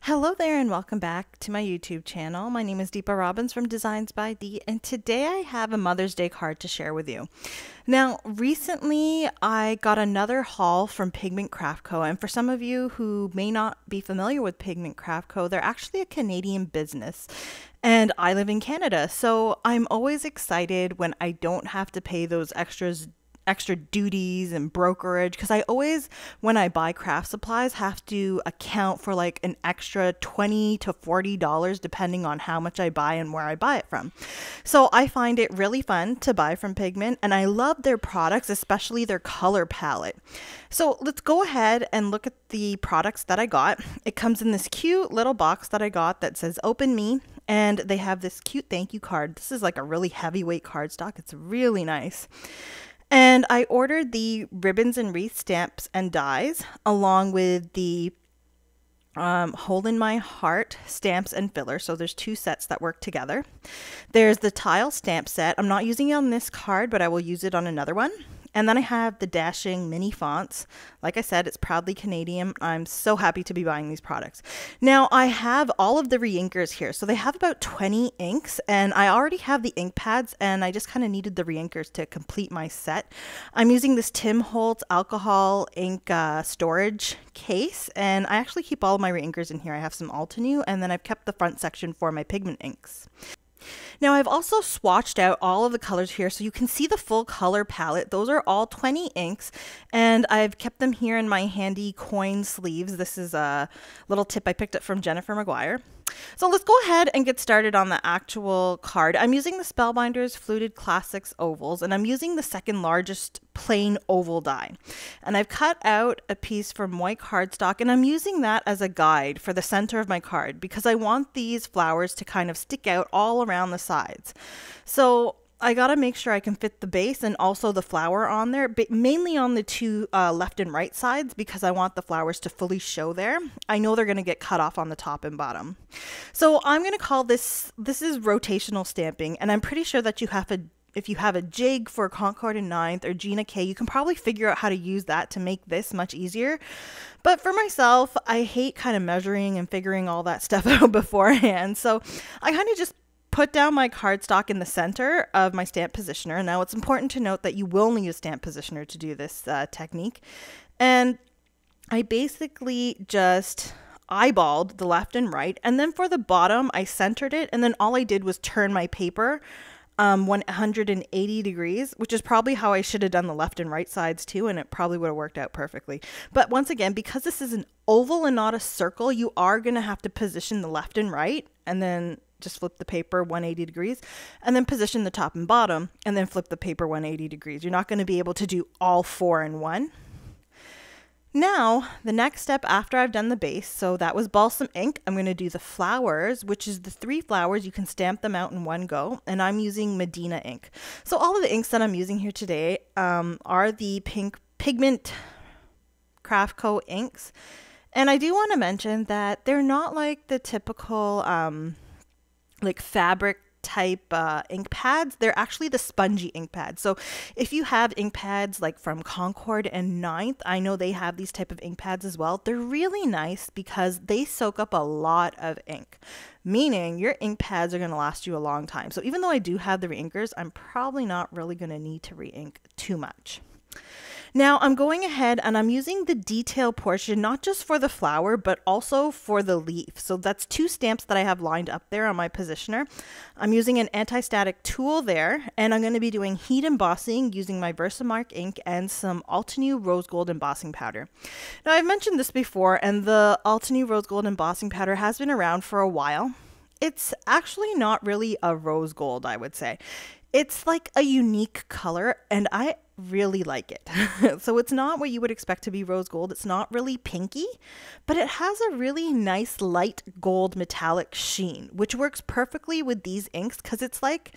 Hello there and welcome back to my YouTube channel. My name is Deepa Robbins from DeeZinesByD, and today I have a Mother's Day card to share with you. Now, recently I got another haul from Pigment Craft Co. And for some of you who may not be familiar with Pigment Craft Co., they're actually a Canadian business. And I live in Canada, so I'm always excited when I don't have to pay those extra duties and brokerage, because I always, when I buy craft supplies, have to account for like an extra $20 to $40 depending on how much I buy and where I buy it from. So I find it really fun to buy from Pigment, and I love their products, especially their color palette. So let's go ahead and look at the products that I got. It comes in this cute little box that I got that says "Open Me," and they have this cute thank you card. This is like a really heavyweight cardstock. It's really nice. And I ordered the ribbons and wreath stamps and dies, along with the Hole in My Heart stamps and fillers. So there's two sets that work together. There's the tile stamp set. I'm not using it on this card, but I will use it on another one. And then I have the dashing mini fonts. Like I said, it's proudly Canadian. I'm so happy to be buying these products. Now I have all of the re-inkers here. So they have about 20 inks, and I already have the ink pads, and I just kind of needed the re-inkers to complete my set. I'm using this Tim Holtz alcohol ink storage case, and I actually keep all of my re-inkers in here. I have some Altenew, and then I've kept the front section for my pigment inks. Now I've also swatched out all of the colors here so you can see the full color palette. Those are all 20 inks, and I've kept them here in my handy coin sleeves. This is a little tip I picked up from Jennifer McGuire. So let's go ahead and get started on the actual card. I'm using the Spellbinders Fluted Classics ovals, and I'm using the second largest plain oval die. And I've cut out a piece from white cardstock, and I'm using that as a guide for the center of my card because I want these flowers to kind of stick out all around the sides. So I gotta make sure I can fit the base and also the flower on there, but mainly on the two left and right sides because I want the flowers to fully show there. I know they're gonna get cut off on the top and bottom. So I'm gonna call this is rotational stamping, and I'm pretty sure that if you have a jig for Concord and Ninth or Gina K, you can probably figure out how to use that to make this much easier. But for myself, I hate kind of measuring and figuring all that stuff out beforehand. So I kind of just put down my cardstock in the center of my stamp positioner. Now it's important to note that you will need a stamp positioner to do this technique. And I basically just eyeballed the left and right. And then for the bottom, I centered it. And then all I did was turn my paper 180 degrees, which is probably how I should have done the left and right sides too, and it probably would have worked out perfectly. But once again, because this is an oval and not a circle, you are going to have to position the left and right, and then just flip the paper 180 degrees, and then position the top and bottom, and then flip the paper 180 degrees. You're not going to be able to do all four in one. Now, the next step after I've done the base, so that was balsam ink, I'm going to do the flowers, which is the 3 flowers. You can stamp them out in one go, and I'm using Medina ink. So all of the inks that I'm using here today are the Pigment Craft Co. inks. And I do want to mention that they're not like the typical like fabric type ink pads. They're actually the spongy ink pads. So if you have ink pads like from Concord and Ninth, I know they have these type of ink pads as well. They're really nice because they soak up a lot of ink, meaning your ink pads are going to last you a long time. So even though I do have the re-inkers, I'm probably not really going to need to re-ink too much. Now I'm going ahead and I'm using the detail portion, not just for the flower, but also for the leaf. So that's 2 stamps that I have lined up there on my positioner. I'm using an anti-static tool there, and I'm going to be doing heat embossing using my Versamark ink and some Altenew rose gold embossing powder. Now I've mentioned this before, and the Altenew rose gold embossing powder has been around for a while. It's actually not really a rose gold, I would say. It's like a unique color, and I really like it. So it's not what you would expect to be rose gold. It's not really pinky, but it has a really nice light gold metallic sheen, which works perfectly with these inks because it's like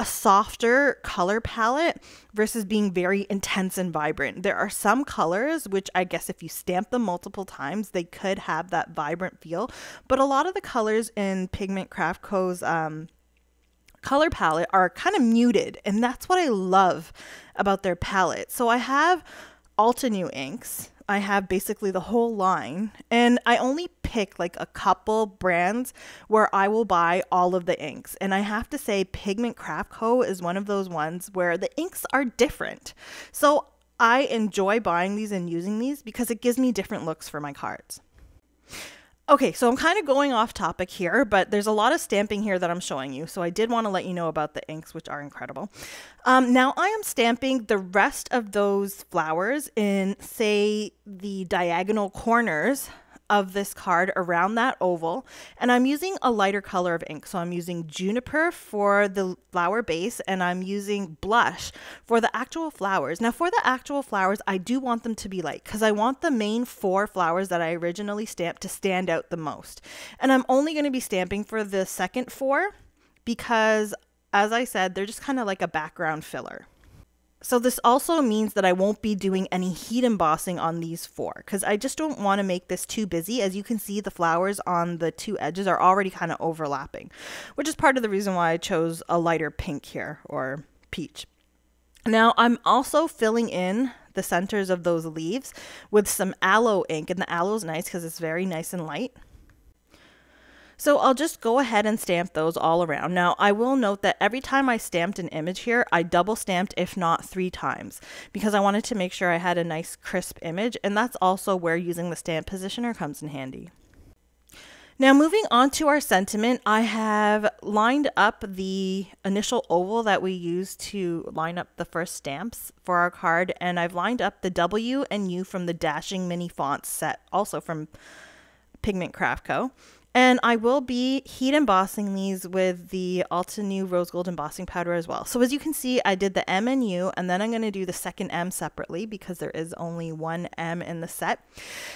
a softer color palette versus being very intense and vibrant. There are some colors which I guess if you stamp them multiple times, they could have that vibrant feel, but a lot of the colors in Pigment Craft Co.'s color palette are kind of muted, and that's what I love about their palette. So I have Altenew inks, I have basically the whole line, and I only pick like a couple brands where I will buy all of the inks. And I have to say Pigment Craft Co. is one of those ones where the inks are different. So I enjoy buying these and using these because it gives me different looks for my cards. Okay, so I'm kind of going off topic here, but there's a lot of stamping here that I'm showing you. So I did want to let you know about the inks, which are incredible. Now I am stamping the rest of those flowers in, say, the diagonal corners of this card around that oval, and I'm using a lighter color of ink. So I'm using Juniper for the flower base, and I'm using Blush for the actual flowers. Now for the actual flowers, I do want them to be light because I want the main 4 flowers that I originally stamped to stand out the most. And I'm only going to be stamping for the second 4 because, as I said, they're just kind of like a background filler. So this also means that I won't be doing any heat embossing on these 4 because I just don't want to make this too busy. As you can see, the flowers on the 2 edges are already kind of overlapping, which is part of the reason why I chose a lighter pink here, or peach. Now I'm also filling in the centers of those leaves with some aloe ink, and the aloe is nice because it's very nice and light. So I'll just go ahead and stamp those all around. Now I will note that every time I stamped an image here, I double stamped, if not 3 times, because I wanted to make sure I had a nice crisp image, and that's also where using the stamp positioner comes in handy. Now moving on to our sentiment, I have lined up the initial oval that we used to line up the first stamps for our card, and I've lined up the W and U from the Dashing Mini Fonts set, also from Pigment Craft Co. And I will be heat embossing these with the Altenew Rose Gold embossing powder as well. So as you can see, I did the M and U, and then I'm going to do the second M separately because there is only one M in the set.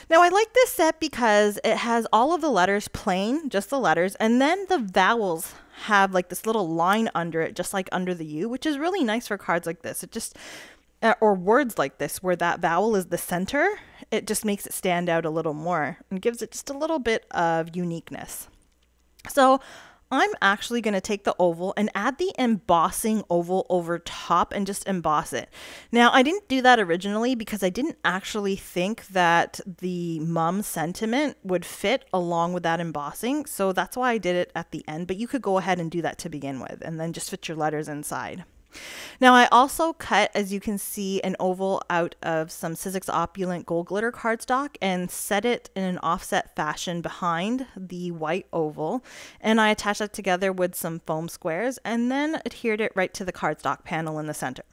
Now I like this set because it has all of the letters plain, just the letters, and then the vowels have like this little line under it, just like under the U, which is really nice for cards like this. It just, or words like this where that vowel is the center, it just makes it stand out a little more and gives it just a little bit of uniqueness. So I'm actually going to take the oval and add the embossing oval over top and just emboss it. Now I didn't do that originally because I didn't actually think that the mum sentiment would fit along with that embossing. So that's why I did it at the end, but you could go ahead and do that to begin with and then just fit your letters inside. Now I also cut, as you can see, an oval out of some Sizzix Opulent Gold Glitter cardstock and set it in an offset fashion behind the white oval, and I attached that together with some foam squares and then adhered it right to the cardstock panel in the center.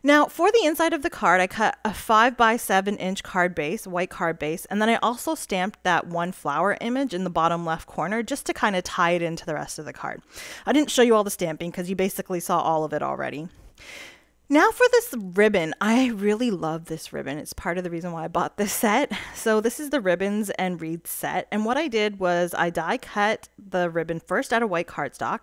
Now for the inside of the card, I cut a 5 by 7 inch card base, white card base, and then I also stamped that one flower image in the bottom left corner just to kind of tie it into the rest of the card. I didn't show you all the stamping because you basically saw all of it already. Now for this ribbon, I really love this ribbon. It's part of the reason why I bought this set. So this is the ribbons and wreaths set. And what I did was I die cut the ribbon first out of white cardstock.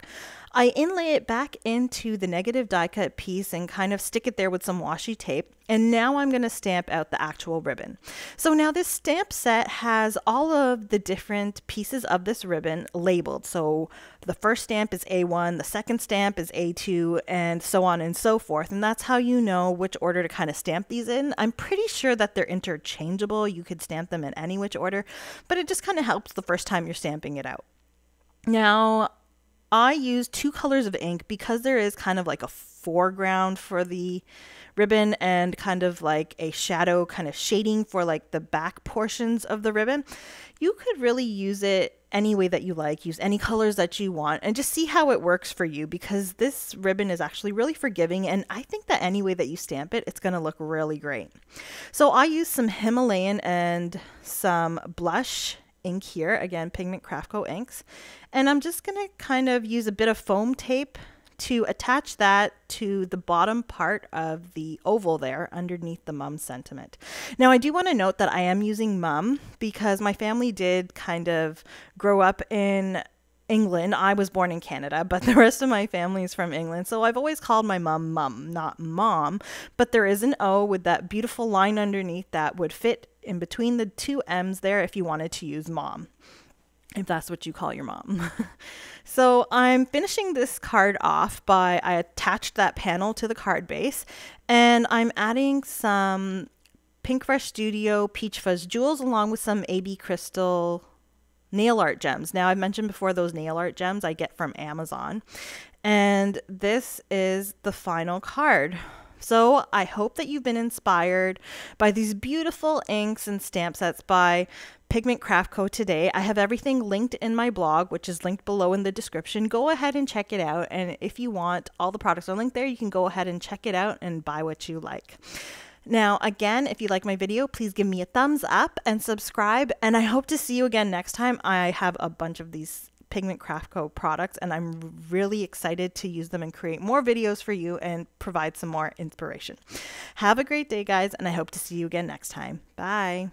I inlay it back into the negative die cut piece and kind of stick it there with some washi tape. And now I'm going to stamp out the actual ribbon. So now this stamp set has all of the different pieces of this ribbon labeled. So the first stamp is A1, the second stamp is A2, and so on and so forth. And that's how you know which order to kind of stamp these in. I'm pretty sure that they're interchangeable. You could stamp them in any which order, but it just kind of helps the first time you're stamping it out. Now, I use 2 colors of ink because there is kind of like a foreground for the ribbon and kind of like a shadow kind of shading for like the back portions of the ribbon. You could really use it any way that you like, use any colors that you want, and just see how it works for you, because this ribbon is actually really forgiving, and I think that any way that you stamp it, it's going to look really great. So I use some Himalayan and some blush ink here, again Pigment Craft Co inks, and I'm just going to kind of use a bit of foam tape to attach that to the bottom part of the oval there underneath the mum sentiment. Now I do want to note that I am using mum because my family did kind of grow up in England. I was born in Canada, but the rest of my family is from England. So I've always called my mum mum, not mom, but there is an O with that beautiful line underneath that would fit in between the 2 M's there if you wanted to use mom, if that's what you call your mom. So I'm finishing this card off by, I attached that panel to the card base, and I'm adding some Pink Fresh Studio Peach Fuzz Jewels, along with some AB Crystal nail art gems. Now, I've mentioned before those nail art gems I get from Amazon. And this is the final card. So I hope that you've been inspired by these beautiful inks and stamp sets by Pigment Craft Co. today. I have everything linked in my blog, which is linked below in the description. Go ahead and check it out. And if you want, all the products are linked there. You can go ahead and check it out and buy what you like. Now, again, if you like my video, please give me a thumbs up and subscribe. And I hope to see you again next time. I have a bunch of these Pigment Craft Co. products, and I'm really excited to use them and create more videos for you and provide some more inspiration. Have a great day, guys, and I hope to see you again next time. Bye.